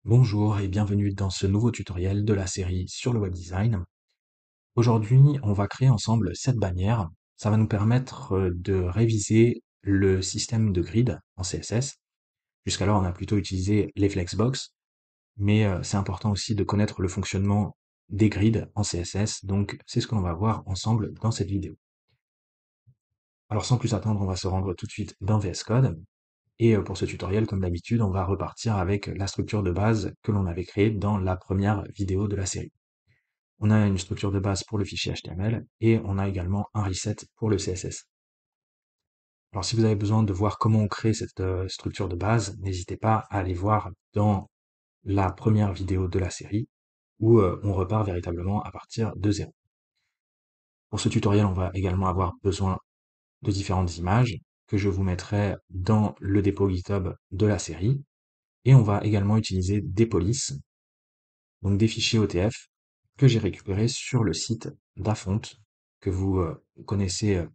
Bonjour et bienvenue dans ce nouveau tutoriel de la série sur le web design. Aujourd'hui, on va créer ensemble cette bannière. Ça va nous permettre de réviser le système de grid en CSS. Jusqu'alors, on a plutôt utilisé les flexbox, mais c'est important aussi de connaître le fonctionnement des grids en CSS, donc c'est ce que l'on va voir ensemble dans cette vidéo. Alors sans plus attendre, on va se rendre tout de suite dans VS Code. Et pour ce tutoriel, comme d'habitude, on va repartir avec la structure de base que l'on avait créée dans la première vidéo de la série. On a une structure de base pour le fichier HTML et on a également un reset pour le CSS. Alors si vous avez besoin de voir comment on crée cette structure de base, n'hésitez pas à aller voir dans la première vidéo de la série où on repart véritablement à partir de zéro. Pour ce tutoriel, on va également avoir besoin de différentes images que je vous mettrai dans le dépôt GitHub de la série. Et on va également utiliser des polices, donc des fichiers OTF que j'ai récupérés sur le site d'Afont, que vous connaissez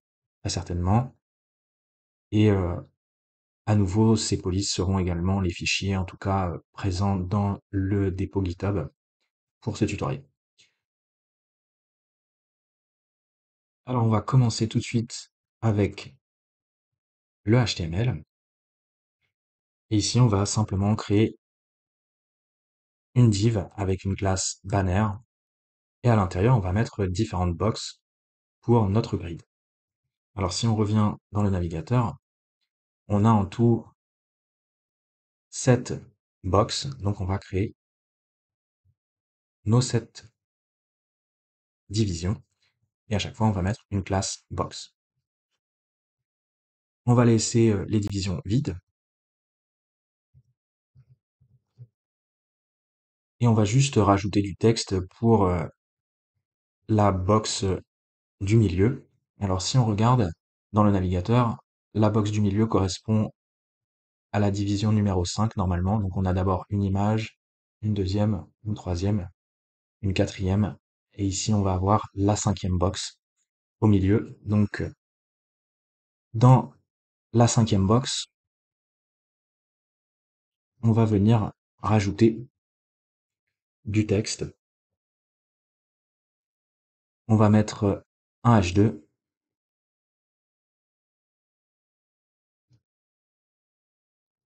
très certainement. Et à nouveau, ces polices seront également les fichiers, en tout cas présents dans le dépôt GitHub pour ce tutoriel. Alors on va commencer tout de suite avec le HTML. Et ici, on va simplement créer une div avec une classe banner. Et à l'intérieur, on va mettre différentes boxes pour notre grid. Alors si on revient dans le navigateur, on a en tout 7 box, donc on va créer nos 7 divisions, et à chaque fois on va mettre une classe box. On va laisser les divisions vides, et on va juste rajouter du texte pour la box du milieu. Alors si on regarde dans le navigateur, la box du milieu correspond à la division numéro 5 normalement, donc on a d'abord une image, une deuxième, une troisième, une quatrième, et ici on va avoir la 5e box au milieu. Donc dans la 5e box, on va venir rajouter du texte. On va mettre un H2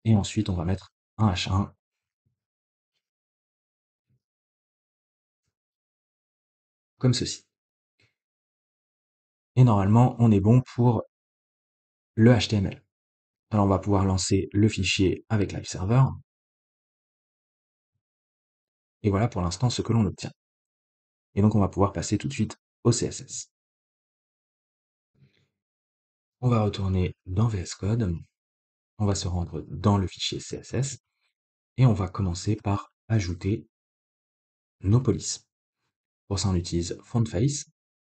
et ensuite on va mettre un H1 comme ceci. Et normalement, on est bon pour le HTML. Alors on va pouvoir lancer le fichier avec Live Server. Et voilà pour l'instant ce que l'on obtient. Et donc on va pouvoir passer tout de suite au CSS. On va retourner dans VS Code. On va se rendre dans le fichier CSS. Et on va commencer par ajouter nos polices. Pour ça, on utilise FontFace.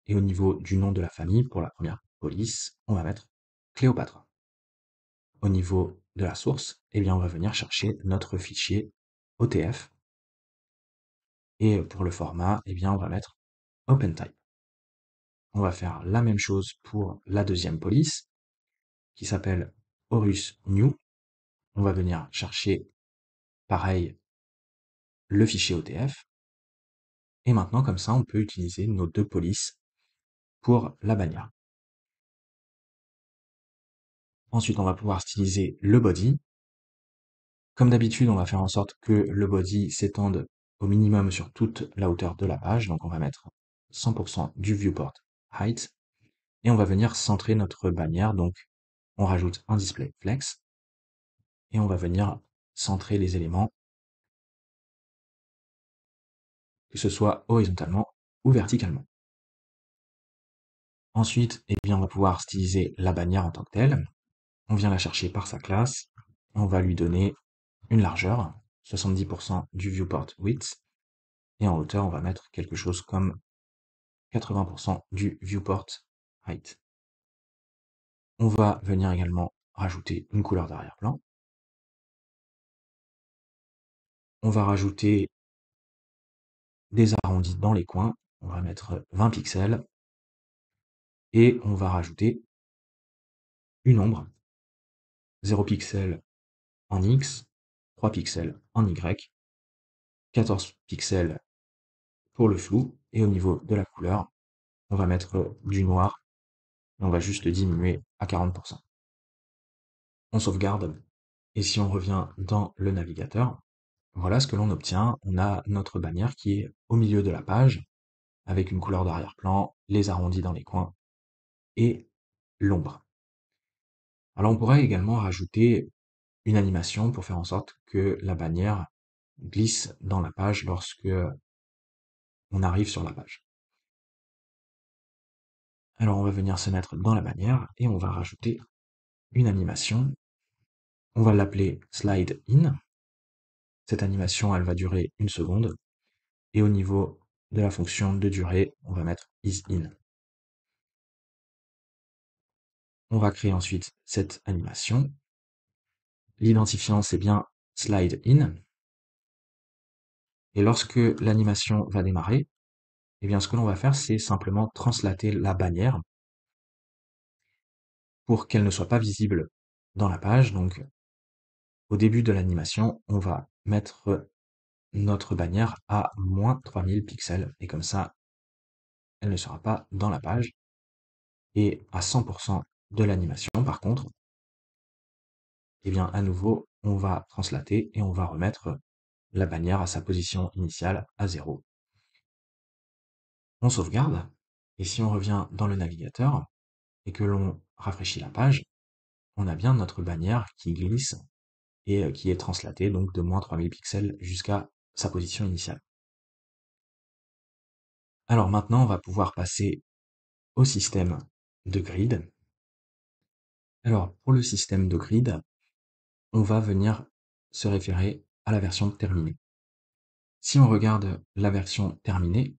Et au niveau du nom de la famille, pour la première police, on va mettre Cléopâtre. Au niveau de la source, eh bien, on va venir chercher notre fichier OTF. Et pour le format, eh bien, on va mettre OpenType. On va faire la même chose pour la deuxième police, qui s'appelle Horus New. On va venir chercher, pareil, le fichier OTF. Et maintenant, comme ça, on peut utiliser nos deux polices pour la bannière. Ensuite, on va pouvoir styliser le body. Comme d'habitude, on va faire en sorte que le body s'étende au minimum sur toute la hauteur de la page. Donc on va mettre 100% du viewport height. Et on va venir centrer notre bannière. Donc on rajoute un display flex. Et on va venir centrer les éléments, que ce soit horizontalement ou verticalement. Ensuite, eh bien, on va pouvoir styliser la bannière en tant que telle. On vient la chercher par sa classe. On va lui donner une largeur, 70% du viewport width. Et en hauteur, on va mettre quelque chose comme 80% du viewport height. On va venir également rajouter une couleur d'arrière-plan. On va rajouter des arrondis dans les coins. On va mettre 20 pixels. Et on va rajouter une ombre. 0 pixels en X, 3 pixels en Y. 14 pixels pour le flou, et au niveau de la couleur, on va mettre du noir, et on va juste le diminuer à 40%. On sauvegarde, et si on revient dans le navigateur, voilà ce que l'on obtient. On a notre bannière qui est au milieu de la page, avec une couleur d'arrière-plan, les arrondis dans les coins, et l'ombre. Alors on pourrait également rajouter une animation pour faire en sorte que la bannière glisse dans la page lorsque on arrive sur la page. Alors on va venir se mettre dans la bannière et on va rajouter une animation. On va l'appeler slide in. Cette animation, elle va durer 1 seconde. Et au niveau de la fonction de durée, on va mettre isIn. On va créer ensuite cette animation. L'identifiant, c'est bien slide in. Et lorsque l'animation va démarrer, eh bien, ce que l'on va faire, c'est simplement translater la bannière pour qu'elle ne soit pas visible dans la page. Donc, au début de l'animation, on va mettre notre bannière à moins 3000 pixels. Et comme ça, elle ne sera pas dans la page. Et à 100% de l'animation, par contre, eh bien, à nouveau, on va translater et on va remettre la bannière à sa position initiale à 0. On sauvegarde. Et si on revient dans le navigateur et que l'on rafraîchit la page, on a bien notre bannière qui glisse et qui est translatée donc de moins 3000 pixels jusqu'à sa position initiale. Alors maintenant, on va pouvoir passer au système de grid. Alors pour le système de grid, on va venir se référer à la version terminée. Si on regarde la version terminée,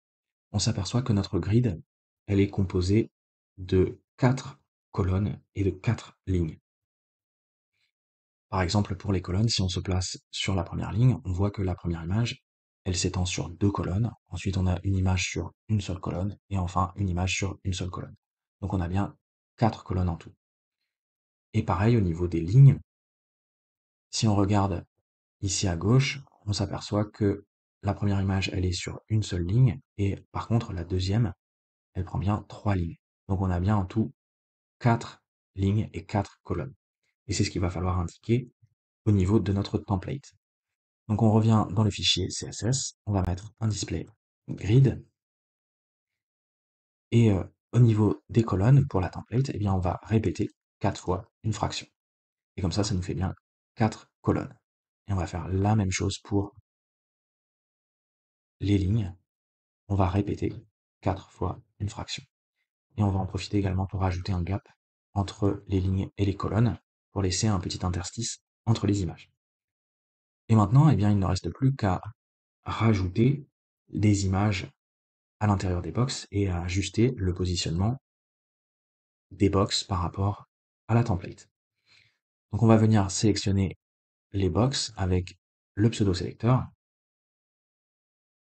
on s'aperçoit que notre grid, elle est composée de 4 colonnes et de 4 lignes. Par exemple, pour les colonnes, si on se place sur la première ligne, on voit que la première image, elle s'étend sur 2 colonnes. Ensuite, on a une image sur une seule colonne et enfin une image sur une seule colonne. Donc on a bien 4 colonnes en tout. Et pareil au niveau des lignes, si on regarde ici à gauche, on s'aperçoit que la première image, elle est sur une seule ligne et par contre la deuxième, elle prend bien 3 lignes. Donc on a bien en tout 4 lignes et 4 colonnes. Et c'est ce qu'il va falloir indiquer au niveau de notre template. Donc on revient dans le fichier CSS, on va mettre un display grid, et au niveau des colonnes, pour la template, eh bien on va répéter 4 fois une fraction. Et comme ça nous fait bien 4 colonnes. Et on va faire la même chose pour les lignes. On va répéter 4 fois une fraction. Et on va en profiter également pour rajouter un gap entre les lignes et les colonnes, pour laisser un petit interstice entre les images. Et maintenant, eh bien, il ne reste plus qu'à rajouter des images à l'intérieur des box et à ajuster le positionnement des box par rapport à la template. Donc on va venir sélectionner les box avec le pseudo-sélecteur.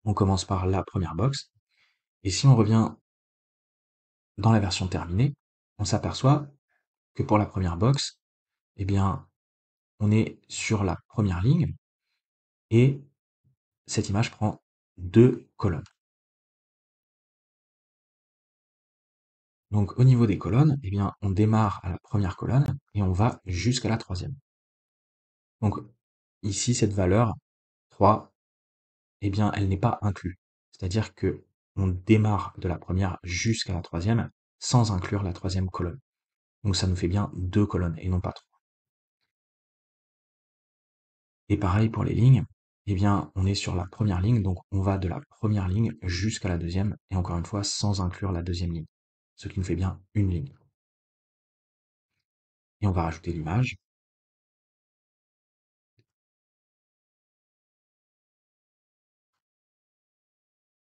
On commence par la première box. Et si on revient dans la version terminée, on s'aperçoit que pour la première box, eh bien, on est sur la première ligne et cette image prend 2 colonnes. Donc au niveau des colonnes, eh bien, on démarre à la première colonne et on va jusqu'à la troisième. Donc ici, cette valeur 3, eh bien, elle n'est pas inclue. C'est-à-dire que on démarre de la première jusqu'à la troisième sans inclure la troisième colonne. Donc ça nous fait bien 2 colonnes et non pas 3. Et pareil pour les lignes, eh bien, on est sur la première ligne, donc on va de la première ligne jusqu'à la deuxième, et encore une fois, sans inclure la deuxième ligne, ce qui nous fait bien une ligne. Et on va rajouter l'image.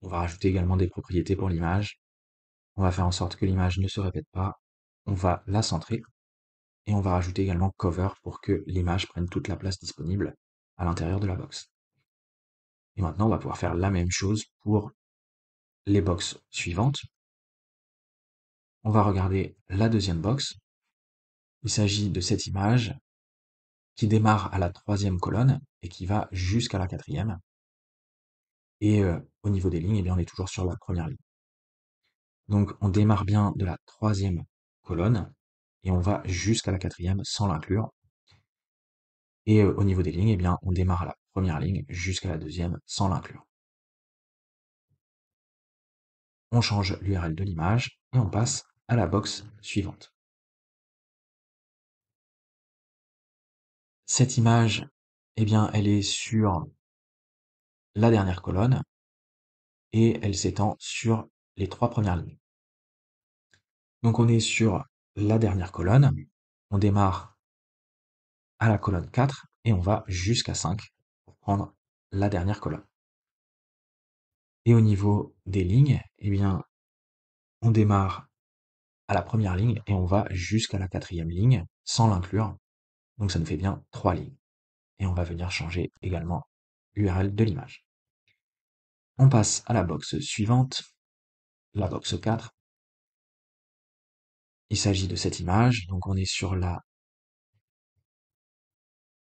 On va rajouter également des propriétés pour l'image. On va faire en sorte que l'image ne se répète pas. On va la centrer. Et on va rajouter également cover pour que l'image prenne toute la place disponible à l'intérieur de la box. Et maintenant, on va pouvoir faire la même chose pour les boxes suivantes. On va regarder la deuxième box. Il s'agit de cette image qui démarre à la troisième colonne et qui va jusqu'à la quatrième. Et au niveau des lignes, eh bien, on est toujours sur la première ligne. Donc on démarre bien de la troisième colonne et on va jusqu'à la quatrième sans l'inclure. Et au niveau des lignes, eh bien, on démarre à la première ligne jusqu'à la deuxième sans l'inclure. On change l'URL de l'image et on passe à la box suivante. Cette image, eh bien, elle est sur la dernière colonne et elle s'étend sur les trois premières lignes. Donc on est sur la dernière colonne, on démarre à la colonne 4 et on va jusqu'à 5 pour prendre la dernière colonne. Et au niveau des lignes, eh bien, on démarre à la première ligne et on va jusqu'à la quatrième ligne sans l'inclure. Donc ça nous fait bien 3 lignes. Et on va venir changer également l'URL de l'image. On passe à la box suivante, la box 4. Il s'agit de cette image, donc on est sur la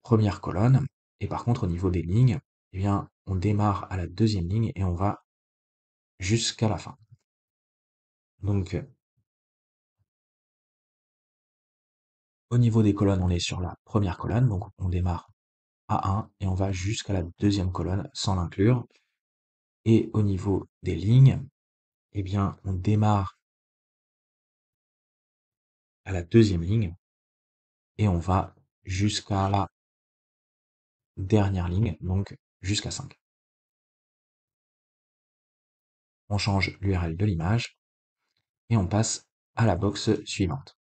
première colonne, et par contre au niveau des lignes, eh bien, on démarre à la deuxième ligne et on va jusqu'à la fin. Donc au niveau des colonnes, on est sur la première colonne, donc on démarre à 1 et on va jusqu'à la deuxième colonne sans l'inclure. Et au niveau des lignes, eh bien, on démarre à la deuxième ligne et on va jusqu'à la dernière ligne, donc jusqu'à 5. On change l'URL de l'image et on passe à la box suivante.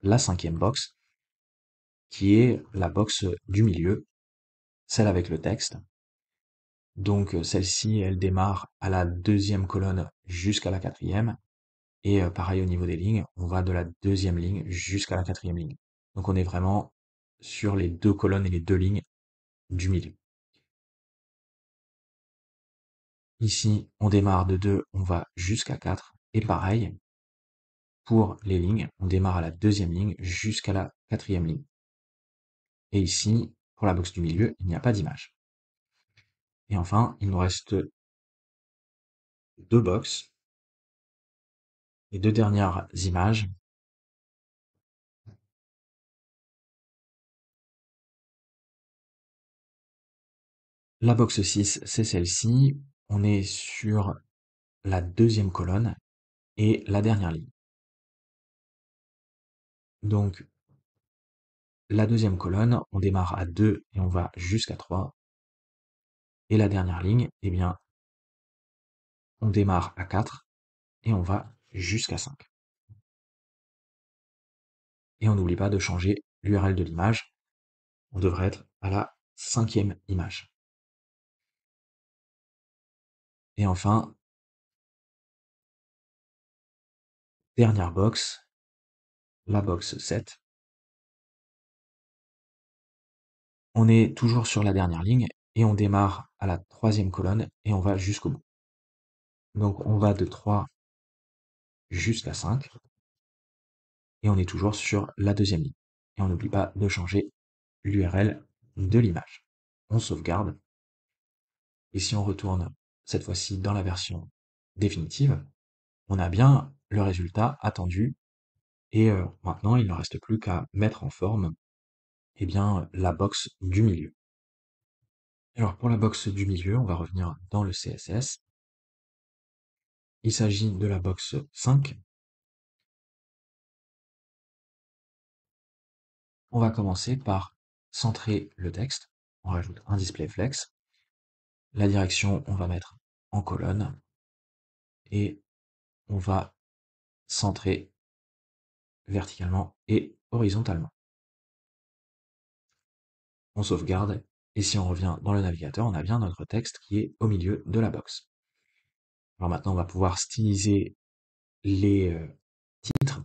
La cinquième box, qui est la box du milieu, celle avec le texte. Donc celle-ci, elle démarre à la deuxième colonne jusqu'à la quatrième. Et pareil au niveau des lignes, on va de la deuxième ligne jusqu'à la quatrième ligne. Donc on est vraiment sur les deux colonnes et les deux lignes du milieu. Ici, on démarre de 2, on va jusqu'à 4. Et pareil, pour les lignes, on démarre à la deuxième ligne jusqu'à la quatrième ligne. Et ici, pour la box du milieu, il n'y a pas d'image. Et enfin, il nous reste deux box, les deux dernières images. La box 6, c'est celle-ci. On est sur la deuxième colonne et la dernière ligne. Donc, la deuxième colonne, on démarre à 2 et on va jusqu'à 3. Et la dernière ligne, eh bien, on démarre à 4 et on va jusqu'à 5. Et on n'oublie pas de changer l'URL de l'image. On devrait être à la cinquième image. Et enfin, dernière box, la box 7. On est toujours sur la dernière ligne et on démarre à la troisième colonne et on va jusqu'au bout. Donc on va de 3 jusqu'à 5 et on est toujours sur la deuxième ligne. Et on n'oublie pas de changer l'URL de l'image. On sauvegarde. Et si on retourne cette fois-ci dans la version définitive, on a bien le résultat attendu. Et maintenant, il ne reste plus qu'à mettre en forme eh bien, la box du milieu. Alors pour la box du milieu, on va revenir dans le CSS. Il s'agit de la box 5. On va commencer par centrer le texte. On rajoute un display flex. La direction, on va mettre en colonne. Et on va centrer verticalement et horizontalement. On sauvegarde, et si on revient dans le navigateur, on a bien notre texte qui est au milieu de la box. Alors maintenant, on va pouvoir styliser les titres.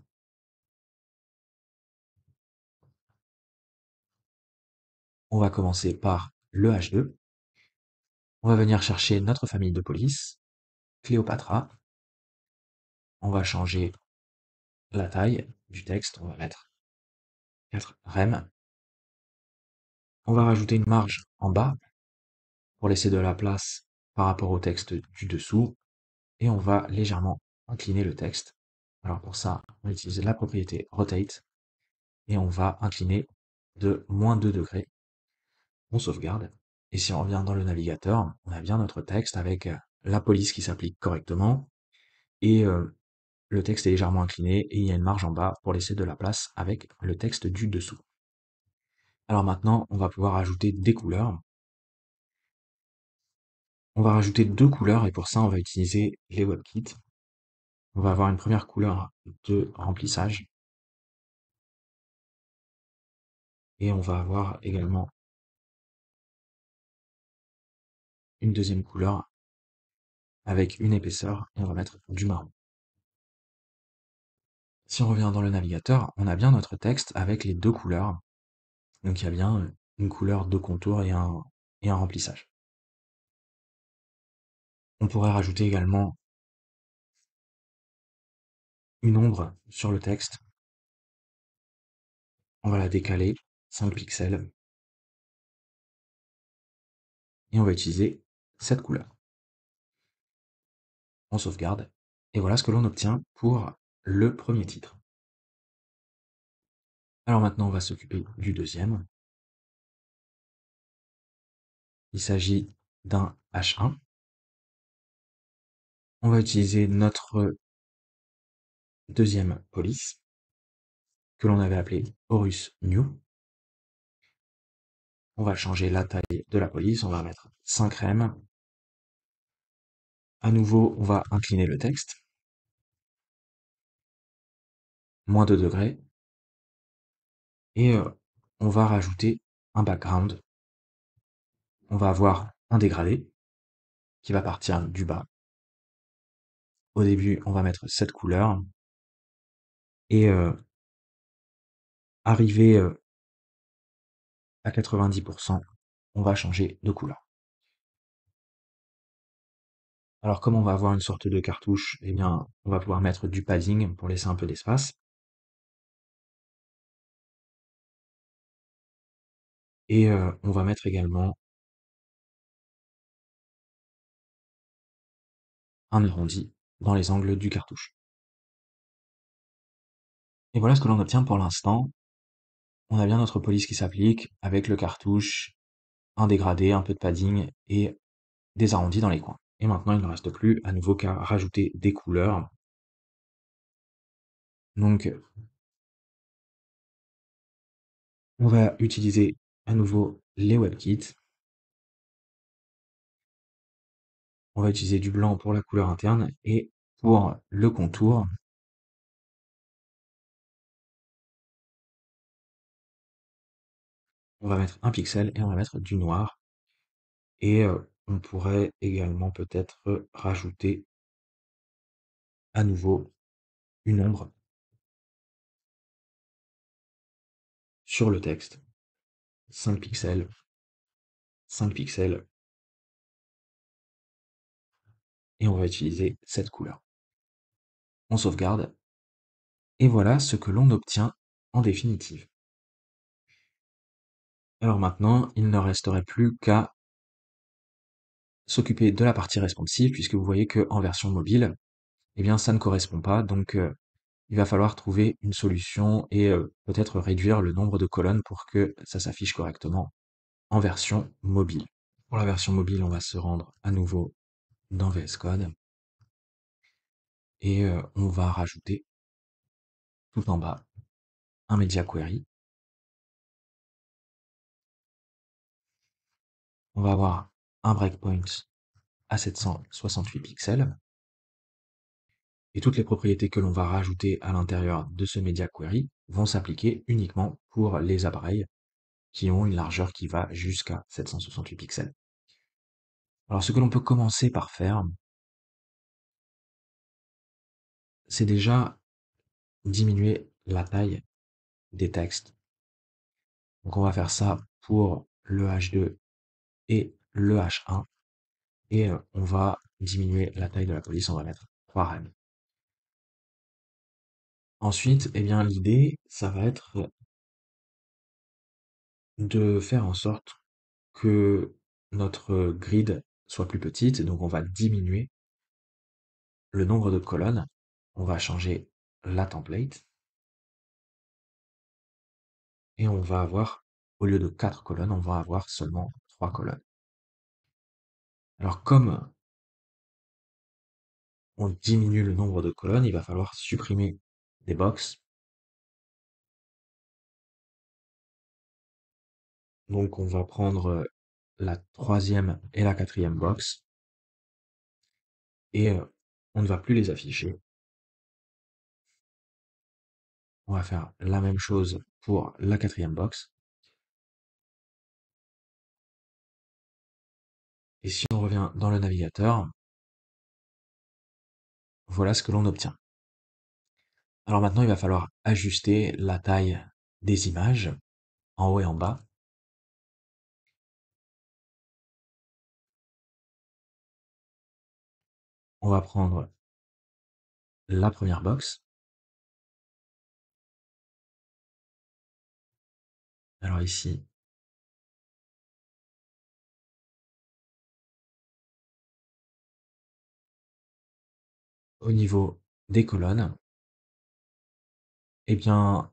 On va commencer par le H2. On va venir chercher notre famille de police, Cléopatra. On va changer la taille du texte, on va mettre 4 rem. On va rajouter une marge en bas pour laisser de la place par rapport au texte du dessous et on va légèrement incliner le texte. Alors pour ça, on va utiliser la propriété rotate et on va incliner de -2 degrés. On sauvegarde. Et si on revient dans le navigateur, on a bien notre texte avec la police qui s'applique correctement et le texte est légèrement incliné et il y a une marge en bas pour laisser de la place avec le texte du dessous. Alors maintenant, on va pouvoir ajouter des couleurs. On va rajouter 2 couleurs et pour ça, on va utiliser les WebKits. On va avoir une première couleur de remplissage et on va avoir également une deuxième couleur avec une épaisseur et on va mettre du marron. Si on revient dans le navigateur, on a bien notre texte avec les 2 couleurs. Donc il y a bien une couleur de contour et un remplissage. On pourrait rajouter également une ombre sur le texte. On va la décaler 5 pixels et on va utiliser cette couleur. On sauvegarde et voilà ce que l'on obtient pour le premier titre. Alors maintenant, on va s'occuper du deuxième. Il s'agit d'un H1. On va utiliser notre deuxième police que l'on avait appelé Horus New. On va changer la taille de la police, on va mettre 5 rem. À nouveau, on va incliner le texte. -2 degrés. Et on va rajouter un background. On va avoir un dégradé qui va partir du bas. Au début, on va mettre cette couleur. Et arrivé à 90%, on va changer de couleur. Alors comme on va avoir une sorte de cartouche, eh bien, on va pouvoir mettre du padding pour laisser un peu d'espace. Et on va mettre également un arrondi dans les angles du cartouche. Et voilà ce que l'on obtient pour l'instant. On a bien notre police qui s'applique avec le cartouche, un dégradé, un peu de padding et des arrondis dans les coins. Et maintenant, il ne reste plus à nouveau qu'à rajouter des couleurs. Donc, on va utiliser à nouveau les WebKits. On va utiliser du blanc pour la couleur interne et pour le contour, on va mettre un pixel et on va mettre du noir. Et on pourrait également peut-être rajouter à nouveau une ombre sur le texte. 5 pixels, 5 pixels, et on va utiliser cette couleur. On sauvegarde, et voilà ce que l'on obtient en définitive. Alors maintenant, il ne resterait plus qu'à s'occuper de la partie responsive, puisque vous voyez qu'en version mobile, eh bien ça ne correspond pas, donc il va falloir trouver une solution et peut-être réduire le nombre de colonnes pour que ça s'affiche correctement en version mobile. Pour la version mobile, on va se rendre à nouveau dans VS Code et on va rajouter tout en bas un media query. On va avoir un breakpoint à 768 pixels et toutes les propriétés que l'on va rajouter à l'intérieur de ce media query vont s'appliquer uniquement pour les appareils qui ont une largeur qui va jusqu'à 768 pixels. Alors ce que l'on peut commencer par faire, c'est déjà diminuer la taille des textes. Donc on va faire ça pour le H2 et le H1 et on va diminuer la taille de la police, on va mettre 3 rem. Ensuite, eh bien l'idée, ça va être de faire en sorte que notre grid soit plus petite, donc on va diminuer le nombre de colonnes. On va changer la template et on va avoir, au lieu de 4 colonnes, on va avoir seulement 3 colonnes. Alors comme on diminue le nombre de colonnes, il va falloir supprimer des box. Donc on va prendre la troisième et la quatrième box et on ne va plus les afficher. On va faire la même chose pour la quatrième box. Et si on revient dans le navigateur, voilà ce que l'on obtient. Alors maintenant, il va falloir ajuster la taille des images en haut et en bas. On va prendre la première box. Alors ici, au niveau des colonnes, eh bien,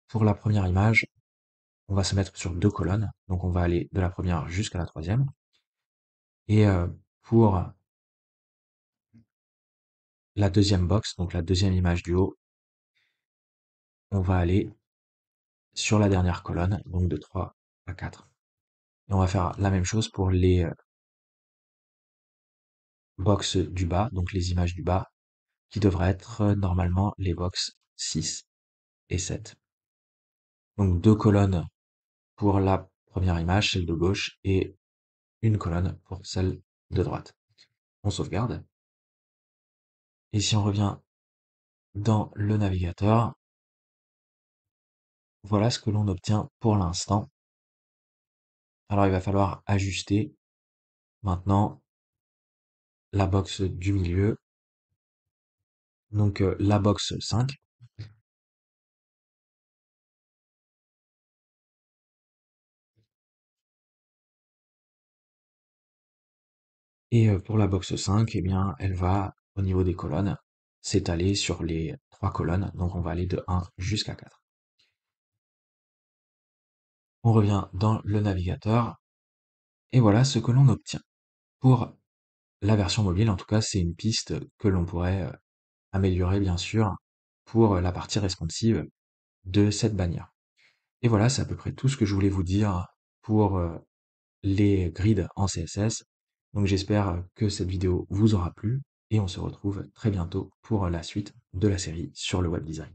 pour la première image, on va se mettre sur 2 colonnes. Donc on va aller de la première jusqu'à la troisième. Et pour la deuxième box, donc la deuxième image du haut, on va aller sur la dernière colonne, donc de 3 à 4. Et on va faire la même chose pour les box du bas, donc les images du bas, qui devraient être normalement les box 6 et 7. Donc 2 colonnes pour la première image, celle de gauche, et une colonne pour celle de droite. On sauvegarde. Et si on revient dans le navigateur, voilà ce que l'on obtient pour l'instant. Alors il va falloir ajuster maintenant la box du milieu, donc la box 5. Et pour la box 5, eh bien, elle va, au niveau des colonnes, s'étaler sur les 3 colonnes, donc on va aller de 1 jusqu'à 4. On revient dans le navigateur, et voilà ce que l'on obtient. Pour la version mobile, en tout cas, c'est une piste que l'on pourrait améliorer, bien sûr, pour la partie responsive de cette bannière. Et voilà, c'est à peu près tout ce que je voulais vous dire pour les grids en CSS. Donc j'espère que cette vidéo vous aura plu et on se retrouve très bientôt pour la suite de la série sur le web design.